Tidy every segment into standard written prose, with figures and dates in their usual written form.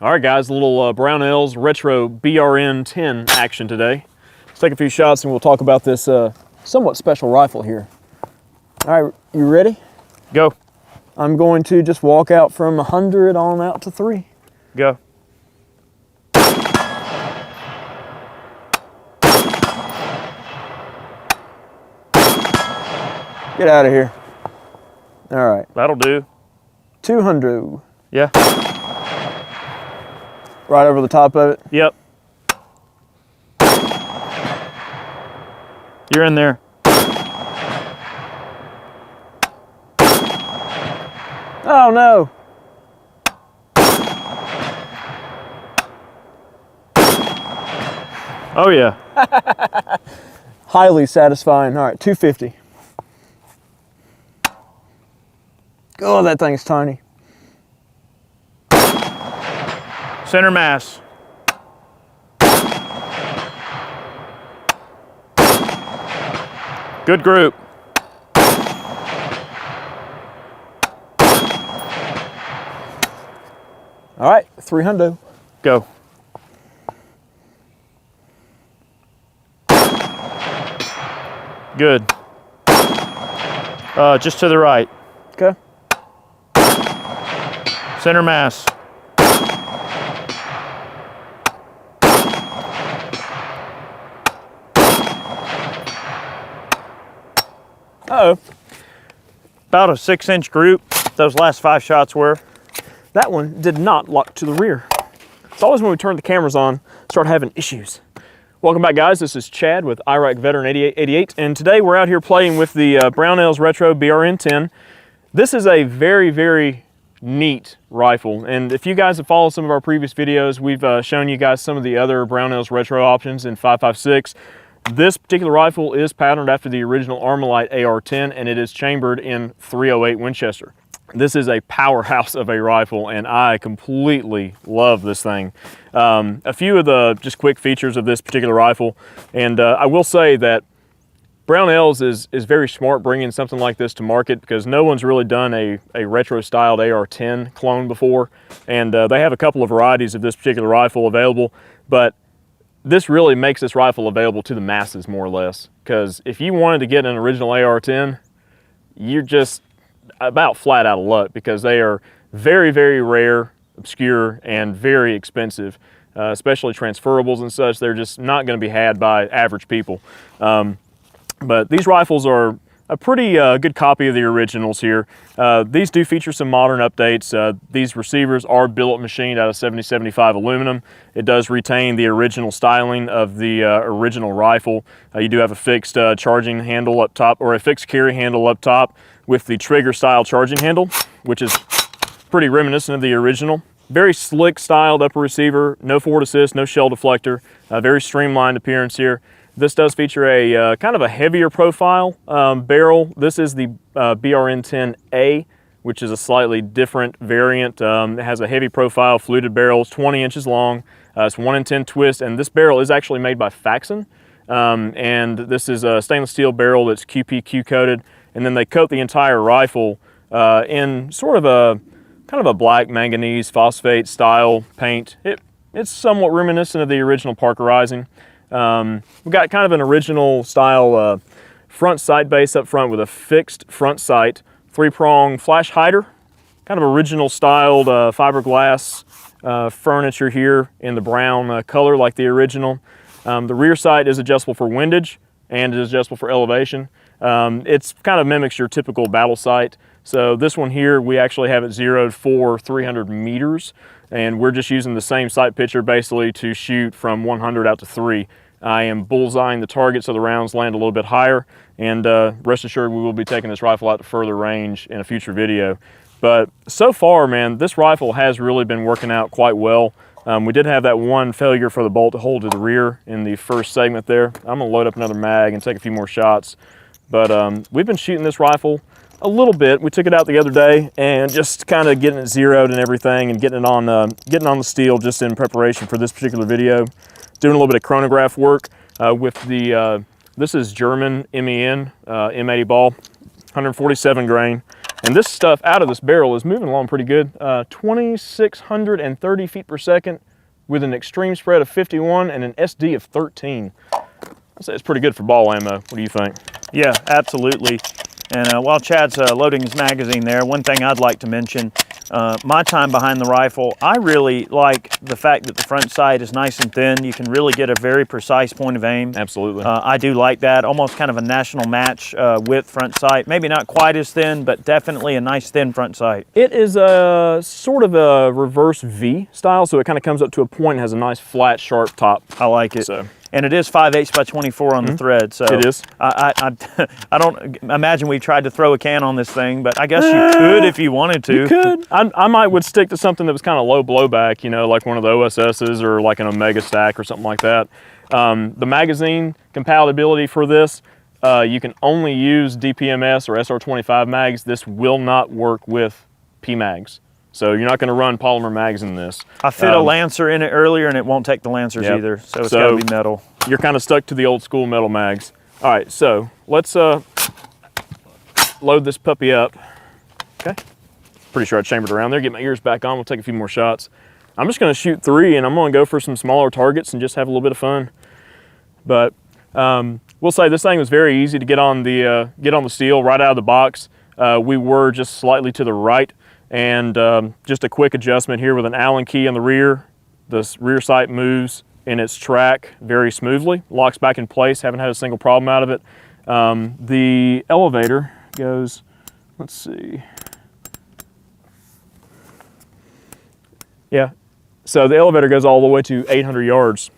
All right, guys, a little Brownells Retro BRN-10 action today. Let's take a few shots and we'll talk about this somewhat special rifle here. All right, you ready? Go. I'm going to just walk out from 100 on out to 3. Go. Get out of here. All right. That'll do. 200. Yeah. Right over the top of it? Yep. You're in there. Oh no. Oh yeah. Highly satisfying. All right, 250. Oh, that thing's tiny. Center mass. Good group. All right, 300. Go. Good. Just to the right. Okay. Center mass. Uh-oh. About a 6-inch group. Those last 5 shots were. That one did not lock to the rear. It's always when we turn the cameras on, start having issues. Welcome back, guys. This is Chad with Iraq Veteran 8888, and today we're out here playing with the Brownells Retro BRN-10. This is a very, very neat rifle, and if you guys have followed some of our previous videos, we've shown you guys some of the other Brownells Retro options in 5.56. This particular rifle is patterned after the original Armalite AR-10, and it is chambered in .308 Winchester. This is a powerhouse of a rifle, and I completely love this thing. A few of the just quick features of this particular rifle, and I will say that Brownells is very smart bringing something like this to market, because no one's really done a retro-styled AR-10 clone before, and they have a couple of varieties of this particular rifle available, but this really makes this rifle available to the masses, more or less, because if you wanted to get an original AR-10, you're just about flat out of luck, because they are very, very rare, obscure, and very expensive, especially transferables and such. They're just not going to be had by average people. But these rifles are a pretty good copy of the originals here. These do feature some modern updates. These receivers are billet machined out of 7075 aluminum. It does retain the original styling of the original rifle. You do have a fixed charging handle up top, or a fixed carry handle up top, with the trigger style charging handle, which is pretty reminiscent of the original. Very slick styled upper receiver, no forward assist, no shell deflector, very streamlined appearance here. This does feature a kind of a heavier profile barrel. This is the BRN-10A, which is a slightly different variant. It has a heavy profile, fluted barrel, 20 inches long. It's 1 in 10 twist, and this barrel is actually made by Faxon. And this is a stainless steel barrel that's QPQ coated, and then they coat the entire rifle in sort of a kind of a black manganese phosphate style paint. It's somewhat reminiscent of the original Parker Rising. We've got kind of an original style front sight base up front with a fixed front sight, 3-prong flash hider, kind of original styled fiberglass furniture here in the brown color like the original. The rear sight is adjustable for windage and is adjustable for elevation. It's kind of mimics your typical battle sight. So this one here, we actually have it zeroed for 300 meters, and we're just using the same sight picture basically to shoot from 100 out to 3. I am bullseyeing the target so the rounds land a little bit higher, and rest assured we will be taking this rifle out to further range in a future video. But so far, man, this rifle has really been working out quite well. We did have that one failure for the bolt to hold to the rear in the first segment there. I'm gonna load up another mag and take a few more shots. But we've been shooting this rifle a little bit. We took it out the other day and just kind of getting it zeroed and everything, and getting it on the steel just in preparation for this particular video. Doing a little bit of chronograph work with the, this is German MEN M80 ball, 147 grain. And this stuff out of this barrel is moving along pretty good. 2,630 feet per second with an extreme spread of 51 and an SD of 13. I'd say it's pretty good for ball ammo. What do you think? Yeah, absolutely. And while Chad's loading his magazine there, one thing I'd like to mention, my time behind the rifle, I really like the fact that the front sight is nice and thin. You can really get a very precise point of aim. Absolutely. I do like that. Almost kind of a national match with front sight. Maybe not quite as thin, but definitely a nice thin front sight. It is a sort of a reverse V style, so it kind of comes up to a point and has a nice flat, sharp top. I like it. So. And it is 5/8 by 24 on the thread, so it is. I don't imagine we tried to throw a can on this thing, but I guess you could if you wanted to. You could. I might would stick to something that was kind of low blowback, you know, like one of the OSS's or like an Omega stack or something like that. The magazine compatibility for this, you can only use DPMS or SR25 mags. This will not work with PMags. So you're not going to run polymer mags in this. I fit a Lancer in it earlier, and it won't take the Lancers either, so it's got to be metal. You're kind of stuck to the old school metal mags. All right, so let's load this puppy up. Okay. Pretty sure I chambered around there. Get my ears back on. We'll take a few more shots. I'm just going to shoot 3, and I'm going to go for some smaller targets and just have a little bit of fun. But we'll say this thing was very easy to get on the steel right out of the box. We were just slightly to the right. And just a quick adjustment here with an Allen key on the rear. This rear sight moves in its track very smoothly, locks back in place, haven't had a single problem out of it. The elevator goes, let's see. Yeah, so the elevator goes all the way to 800 yards.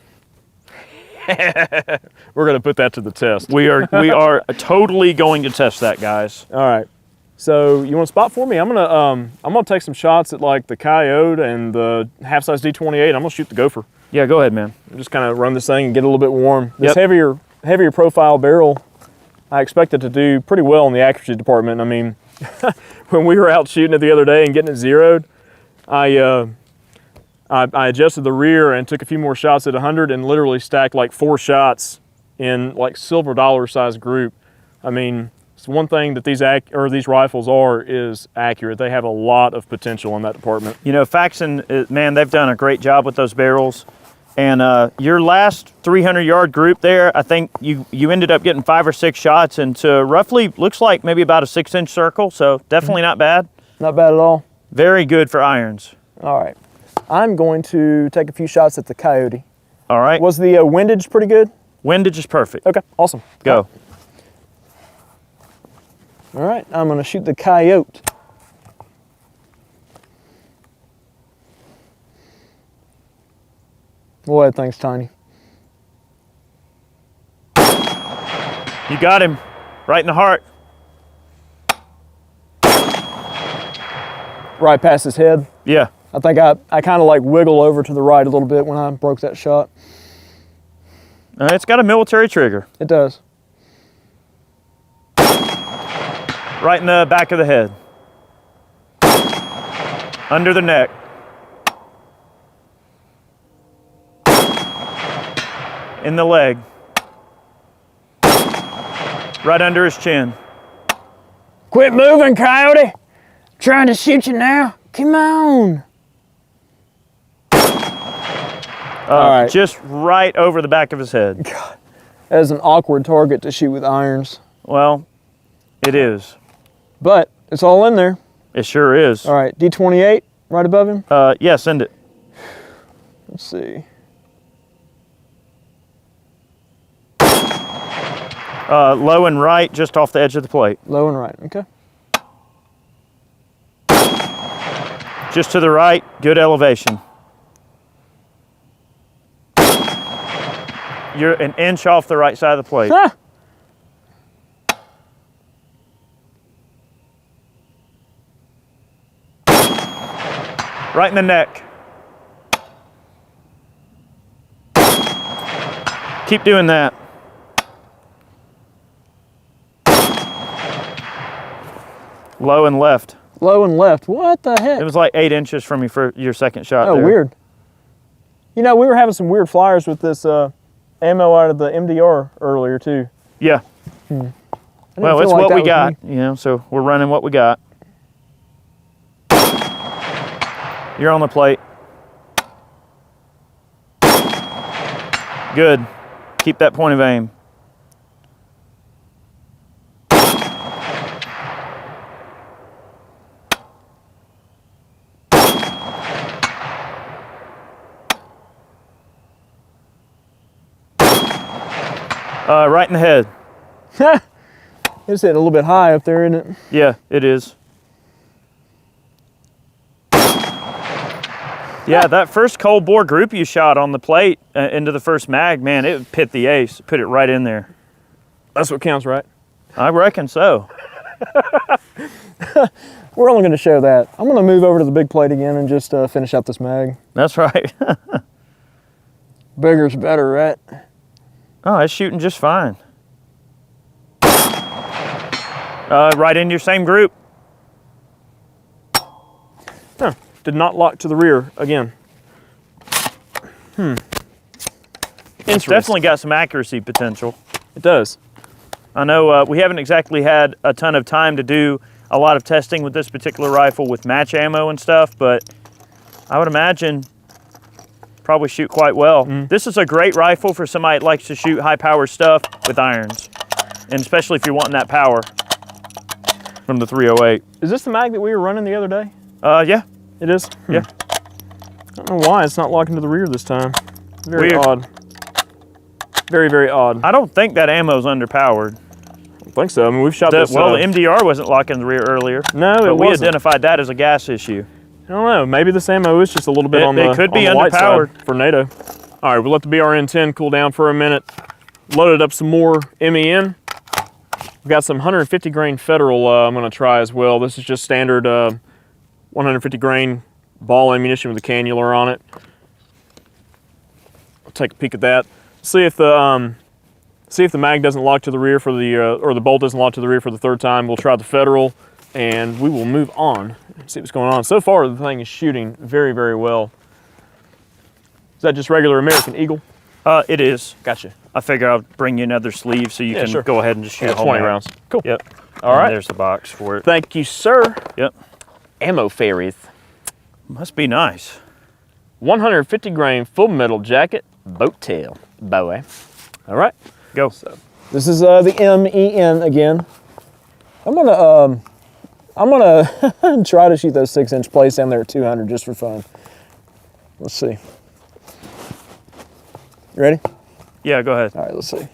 We're gonna put that to the test. We are totally going to test that, guys. All right. So you want to spot for me? I'm gonna take some shots at like the Coyote and the half-size D28. I'm gonna shoot the Gopher. Yeah, go ahead, man. Just kind of run this thing and get a little bit warm. This heavier profile barrel, I expect it to do pretty well in the accuracy department. I mean, when we were out shooting it the other day and getting it zeroed, I adjusted the rear and took a few more shots at 100 and literally stacked like 4 shots in like silver dollar size group. I mean, it's one thing that these rifles is accurate. They have a lot of potential in that department. You know, Faxon, man, they've done a great job with those barrels. And your last 300-yard group there, I think you ended up getting 5 or 6 shots into roughly, looks like maybe about a 6-inch circle. So definitely not bad. Not bad at all. Very good for irons. All right. I'm going to take a few shots at the Coyote. All right. Was the windage pretty good? Windage is perfect. Okay, awesome. Go. All right, I'm gonna shoot the Coyote. Boy, that thing's tiny. You got him, right in the heart. Right past his head. Yeah. I think I kind of like wiggle over to the right a little bit when I broke that shot. It's got a military trigger. It does. Right in the back of the head. Under the neck. In the leg. Right under his chin. Quit moving, Coyote. I'm trying to shoot you now. Come on. All right. Just right over the back of his head. God, that is an awkward target to shoot with irons. Well, it is. But it's all in there. It sure is. All right, D28 right above him? Yeah, send it. Let's see. Low and right, just off the edge of the plate. Low and right, okay. Just to the right, good elevation. You're an inch off the right side of the plate. Ah! Right in the neck. Keep doing that. Low and left. Low and left. What the heck? It was like 8 inches from you for your second shot. Oh, there. weird. You know, we were having some weird flyers with this ammo out of the MDR earlier too. Yeah. Well, it's what we got, you know, so we're running what we got. You're on the plate. Good. Keep that point of aim. Right in the head. It's hitting a little bit high up there, isn't it? Yeah, it is. Yeah, that first cold bore group you shot on the plate into the first mag, man, it pit the ace, put it right in there. That's what counts, right? I reckon so. We're only going to show that. I'm going to move over to the big plate again and just finish out this mag. That's right. Bigger's better, right? Oh, it's shooting just fine. Right in your same group. Huh. Did not lock to the rear again. It's definitely got some accuracy potential. It does. I know we haven't exactly had a ton of time to do a lot of testing with this particular rifle with match ammo and stuff, but I would imagine probably shoot quite well. This is a great rifle for somebody that likes to shoot high power stuff with irons, and especially if you're wanting that power from the 308. Is this the mag that we were running the other day? Yeah. It is? Yeah. I don't know why it's not locking to the rear this time. Very Weird. odd. Very, very odd. I don't think that ammo's underpowered. I don't think so. I mean, we've shot this. Well, the MDR wasn't locking the rear earlier. No, but it we wasn't. identified that as a gas issue. I don't know. Maybe this ammo is just a little bit on the It could be on the light underpowered side for NATO. All right, we'll let the BRN-10 cool down for a minute. Loaded up some more MEN. We've got some 150 grain Federal I'm going to try as well. This is just standard 150 grain ball ammunition with a cannula on it. I'll take a peek at that. See if the mag doesn't lock to the rear for the or the bolt doesn't lock to the rear for the third time. We'll try the Federal, and we will move on and see what's going on. So far, the thing is shooting very, very well. Is that just regular American Eagle? It is. Gotcha. I figure I'll bring you another sleeve so you can go ahead and just shoot a whole 20 mag. rounds. Cool. Yep. All right. There's the box for it. Thank you, sir. Yep. Ammo fairies. Must be nice. 150 grain full metal jacket, boat tail, bowie. All right. Go. So this is the MEN again. I'm gonna try to shoot those 6-inch plates down there at 200 just for fun. Let's see. You ready? Yeah, go ahead. All right, let's see.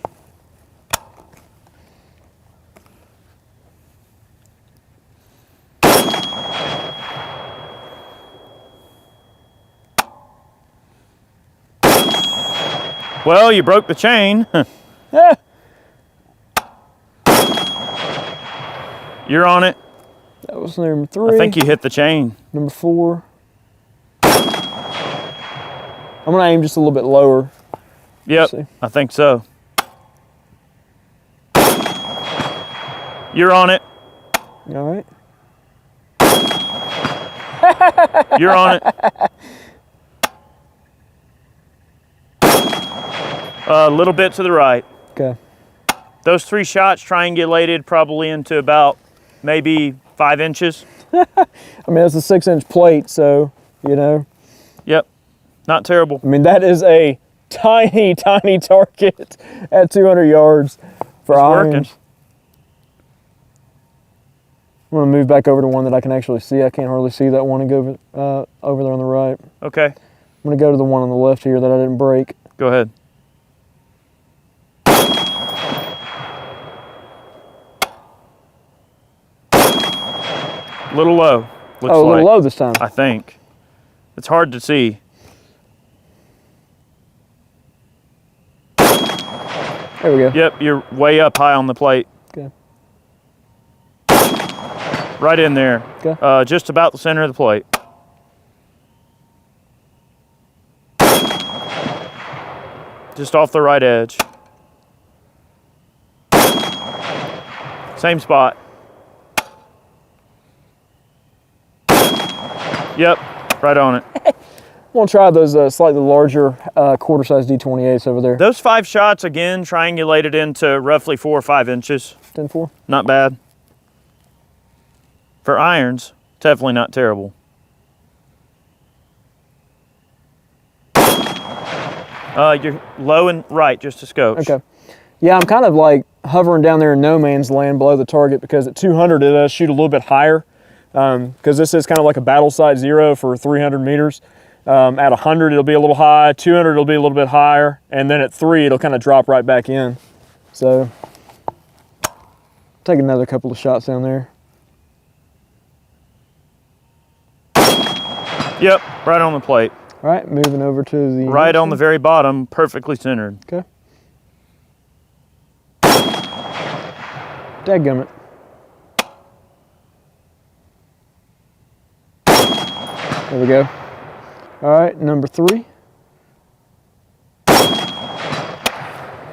Well, you broke the chain. Yeah. You're on it. That was number 3. I think you hit the chain. Number 4. I'm gonna aim just a little bit lower. Yep, see. I think so. You're on it. All right. You're on it. A little bit to the right. Okay. Those 3 shots triangulated probably into about maybe 5 inches. I mean, that's a 6-inch plate, so, you know. Yep, not terrible. I mean, that is a tiny, tiny target at 200 yards for irons. Working. I'm gonna move back over to one that I can actually see. I can't hardly see that one and go over there on the right. Okay, I'm gonna go to the one on the left here that I didn't break. go ahead. A little low, looks Oh, a like. little low this time. I think. It's hard to see. There we go. Yep, you're way up high on the plate. Okay. Right in there. Okay. Just about the center of the plate. Just off the right edge. Same spot. Yep, right on it. I'm gonna try those slightly larger quarter-size D28s over there. Those 5 shots, again, triangulated into roughly 4 or 5 inches. 10-4. Not bad. For irons, definitely not terrible. You're low and right, just a scotch. Okay. Yeah, I'm kind of like hovering down there in no man's land below the target, because at 200 it does shoot a little bit higher, because this is kind of like a battle sight 0 for 300 meters. At 100 it'll be a little high, 200 it'll be a little bit higher, and then at 3 it'll kind of drop right back in. So take another couple of shots down there. Yep, right on the plate. All right, moving over to the... Right on the very bottom, perfectly centered. Okay. Dadgummit. There we go. All right, number 3.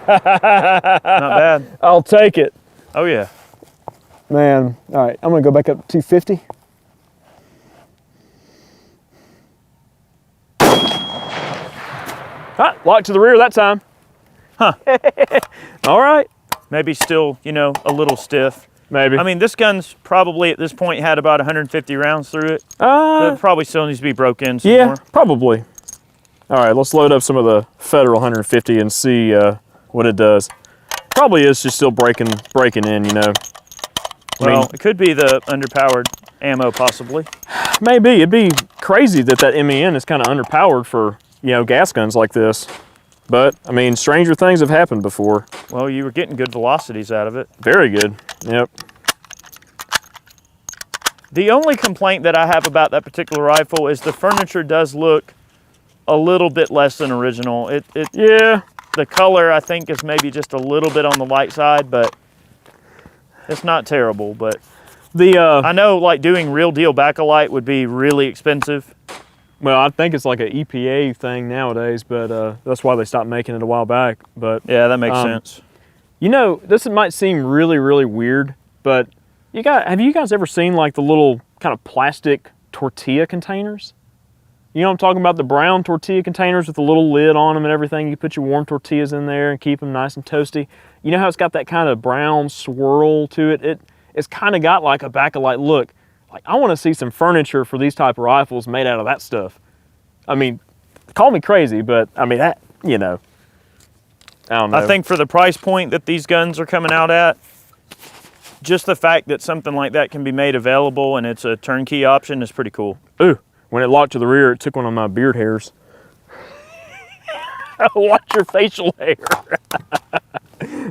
Not bad. I'll take it. Oh yeah. Man, all right, I'm gonna go back up to 250. Ah, locked to the rear that time. Huh. All right. Maybe still, you know, a little stiff. Maybe. I mean, this gun's probably at this point had about 150 rounds through it. But it probably still needs to be broke in some more. Probably. All right, let's load up some of the Federal 150 and see what it does. Probably is just still breaking in, you know. Well, it could be the underpowered ammo, possibly. Maybe. It'd be crazy that MEN is kind of underpowered for, you know, gas guns like this. But, I mean, stranger things have happened before. Well, you were getting good velocities out of it. Very good. Yep. The only complaint that I have about that particular rifle is the furniture does look a little bit less than original. Yeah. The color, I think, is maybe just a little bit on the light side, but it's not terrible. But I know, like, doing real deal backlight would be really expensive. Well, I think it's like an EPA thing nowadays, but that's why they stopped making it a while back. But yeah, that makes sense. You know, this might seem really, really weird, but have you guys ever seen like the little kind of plastic tortilla containers? You know what I'm talking about, the brown tortilla containers with the little lid on them and everything. You put your warm tortillas in there and keep them nice and toasty. You know how it's got that kind of brown swirl to it? It's kind of got like a backlight look. Like, I want to see some furniture for these type of rifles made out of that stuff. I mean, call me crazy, but I mean, that, you know, I don't know. I think for the price point that these guns are coming out at, just the fact that something like that can be made available and it's a turnkey option is pretty cool. Ooh, when it locked to the rear, it took one of my beard hairs. Watch your facial hair.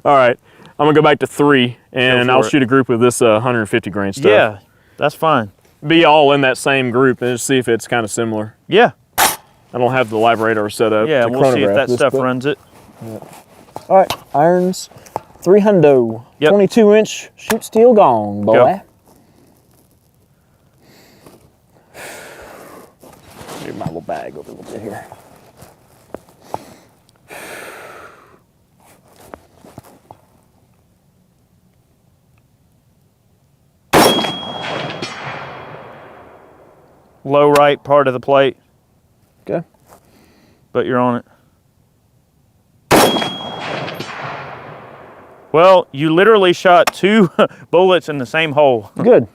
All right, I'm gonna go back to 3 and I'll shoot a group with this 150 grain stuff. Yeah, that's fine. Be all in that same group and just see if it's kind of similar. Yeah. I don't have the live radar set up. Yeah, we'll see if that stuff runs it. Yeah. All right, irons, 300, yep. 22-inch shoot steel gong, boy. Yep. Move my little bag over a little bit here. Low right part of the plate. Okay. But you're on it. Well, you literally shot 2 bullets in the same hole. Good.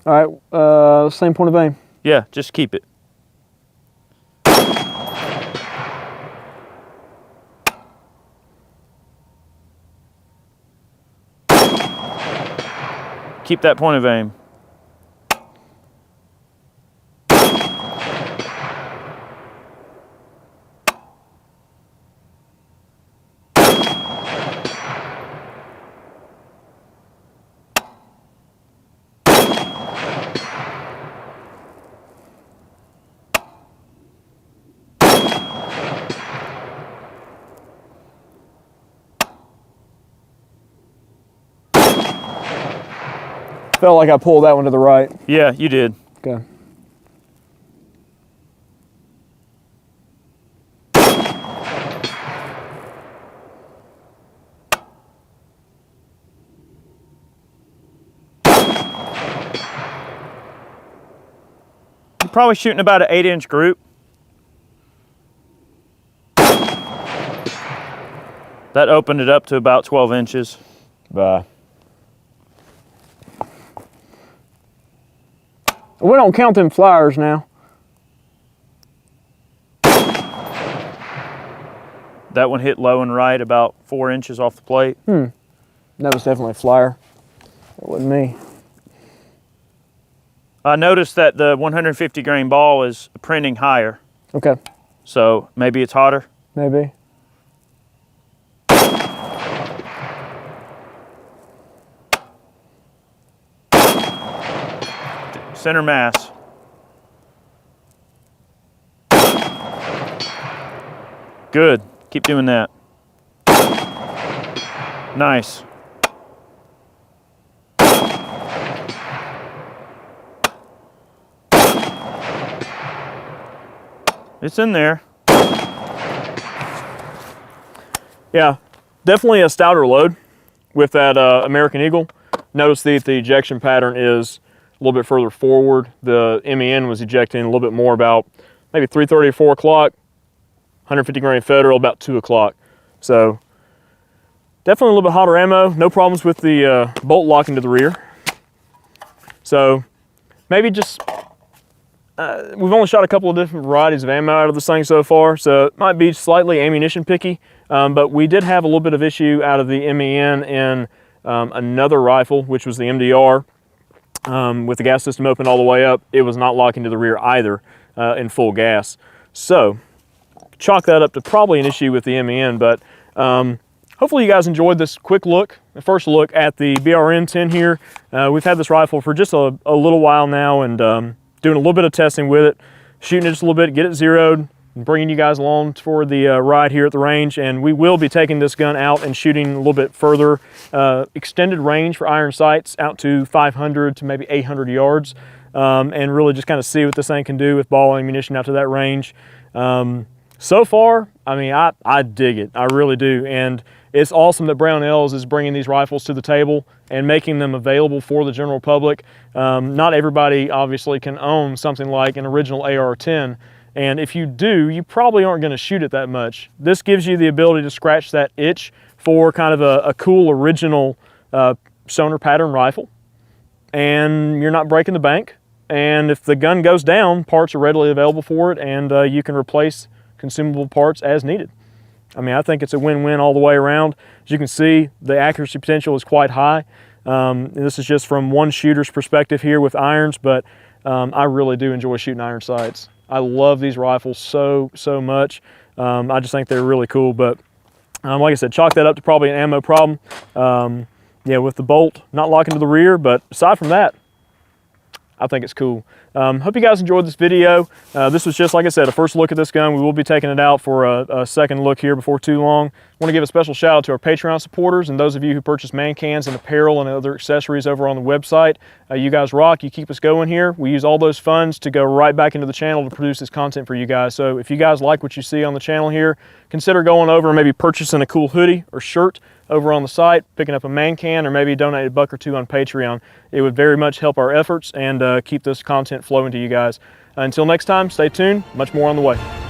All right, same point of aim. Yeah, just keep it. Keep that point of aim. Felt like I pulled that one to the right. Yeah, you did. Okay. You're probably shooting about an 8-inch group. That opened it up to about 12 inches. Bye. We don't count them flyers now. That one hit low and right about 4 inches off the plate. That was definitely a flyer. That wasn't me. I noticed that the 150 grain ball is printing higher. Okay. So maybe it's hotter? Maybe. Center mass. Good. Keep doing that. Nice. It's in there. Yeah, definitely a stouter load with that American Eagle. Notice that the ejection pattern is a little bit further forward. The MEN was ejecting a little bit more about maybe 3:30 or 4 o'clock. 150 grain Federal about 2 o'clock. So definitely a little bit hotter ammo. No problems with the bolt locking to the rear. So maybe just, we've only shot a couple of different varieties of ammo out of this thing so far, so it might be slightly ammunition picky, but we did have a little bit of issue out of the MEN in another rifle, which was the MDR, with the gas system open all the way up. It was not locking to the rear either in full gas. So chalk that up to probably an issue with the MEN, but hopefully you guys enjoyed this quick look, the first look at the BRN-10 here. We've had this rifle for just a little while now, and doing a little bit of testing with it, shooting it just a little bit, get it zeroed, and bringing you guys along for the ride here at the range. And we will be taking this gun out and shooting a little bit further, extended range for iron sights out to 500 to maybe 800 yards, and really just kind of see what this thing can do with ball ammunition out to that range. So far, I mean, I dig it. I really do. And it's awesome that Brownells is bringing these rifles to the table and making them available for the general public. Not everybody obviously can own something like an original AR-10. And if you do, you probably aren't going to shoot it that much. This gives you the ability to scratch that itch for kind of a cool original sonar pattern rifle. And you're not breaking the bank. And if the gun goes down, parts are readily available for it, and you can replace consumable parts as needed. I mean, I think it's a win-win all the way around. As you can see, the accuracy potential is quite high. This is just from one shooter's perspective here with irons, but I really do enjoy shooting iron sights. I love these rifles so much. I just think they're really cool, but like I said, chalk that up to probably an ammo problem. Yeah, with the bolt not locking to the rear, but aside from that, I think it's cool. Hope you guys enjoyed this video. This was just, like I said, a first look at this gun. We will be taking it out for a second look here before too long. I want to give a special shout out to our Patreon supporters and those of you who purchase man cans and apparel and other accessories over on the website. You guys rock. You keep us going here. We use all those funds to go right back into the channel to produce this content for you guys. So if you guys like what you see on the channel here, consider going over and maybe purchasing a cool hoodie or shirt over on the site, picking up a man can, or maybe donate a buck or two on Patreon. It would very much help our efforts and keep this content flowing to you guys. Until next time, stay tuned. Much more on the way.